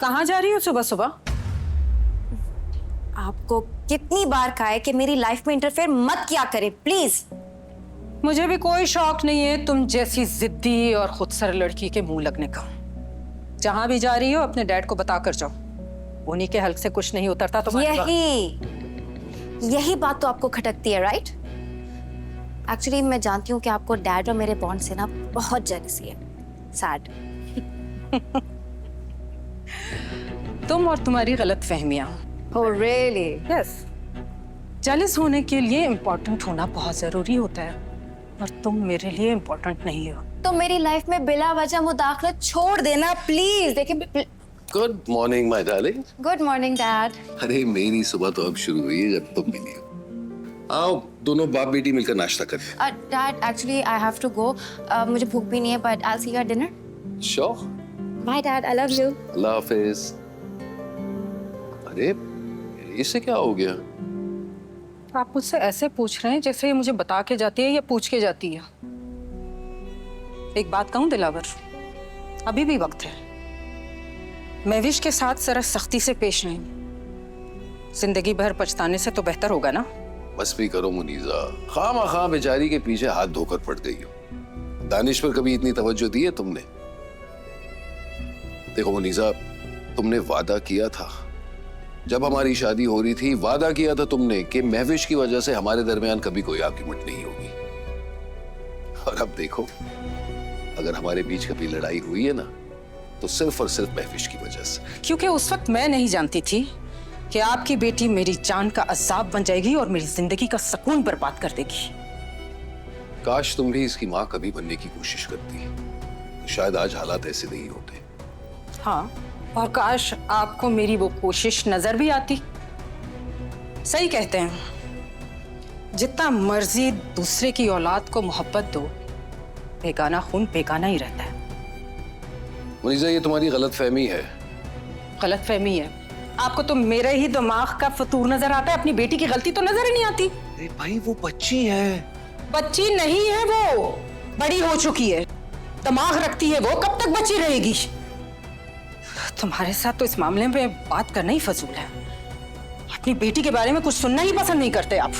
कहाँ जा रही हो सुबह सुबह? आपको कितनी बार कहा है कि मेरी लाइफ में इंटरफेयर मत किया करे, प्लीज। मुझे भी कोई शौक नहीं है तुम जैसी जिद्दी और खुदसर लड़की के मुंह लगने का। जहां भी जा रही हो अपने डैड को बता कर जाओ, उन्हीं के हल्क से कुछ नहीं उतरता तो यही बात तो आपको खटकती है, राइट? एक्चुअली मैं जानती हूँ कि आपको डैड और मेरे बॉन्ड से ना बहुत जेलसी है। सैड। तुम और तुम्हारी गलत फहमियां। Oh really? यस, जेलस होने के लिए इम्पोर्टेंट होना बहुत जरूरी होता है और तुम मेरे लिए इम्पोर्टेंट नहीं हो। तो मेरी लाइफ में बिला वजह मुदाखलत छोड़ देना प्लीज। देखिए। Good morning my darling. Good morning dad. अरे मेरी सुबह तो अब शुरू हुई है जब तुम मिली हो। आओ दोनों बाप बेटी मिलकर नाश्ता करें। Dad actually I have to go. मुझे भूख भी नहीं है, but I will see you at dinner. Sure. Bye dad, I love you. अल्लाह हाफिज। अरे इससे क्या हो गया? आप मुझसे ऐसे पूछ रहे हैं जैसे ये मुझे बता के जाती है या पूछ के जाती है। एक बात कहूं दिलावर, अभी भी वक्त है। महविश के साथ जरा सख्ती से पेश नहीं, जिंदगी भर पछताने से तो बेहतर होगा ना। बस भी करो मुनीजा, खामा बेचारी के पीछे हाथ धोकर पड़ गई हो। दानिश पर कभी इतनी तवज्जो दी है तुमने? देखो मुनीजा, तुमने वादा किया था जब हमारी शादी हो रही थी, वादा किया था तुमने कि महविश की वजह से हमारे दरमियान कभी कोई आर्गुमेंट नहीं होगी। और अब देखो, अगर हमारे बीच कभी लड़ाई हुई है ना तो सिर्फ और सिर्फ महविश की वजह से। क्योंकि उस वक्त मैं नहीं जानती थी कि आपकी बेटी मेरी जान का अजाब बन जाएगी और मेरी जिंदगी का सुकून बर्बाद कर देगी। काश तुम भी इसकी माँ कभी बनने की कोशिश करती, तो शायद आज हालात ऐसे नहीं होते। हाँ, और काश आपको मेरी वो कोशिश नजर भी आती। सही कहते हैं, जितना मर्जी दूसरे की औलाद को मोहब्बत दो, बेगाना खून बेगाना ही रहता है। मुनीजा, ये तुम्हारी गलतफहमी है। गलतफहमी है? आपको तो मेरे ही दिमाग का फतूर नजर आता है, अपनी बेटी की गलती तो नजर ही नहीं आती। अरे भाई, वो बच्ची है। बच्ची नहीं है, वो बड़ी हो चुकी है, दिमाग रखती है। वो कब तक बच्ची रहेगी? तुम्हारे साथ तो इस मामले में बात करना ही फजूल है। अपनी बेटी के बारे में कुछ सुनना ही पसंद नहीं करते आप।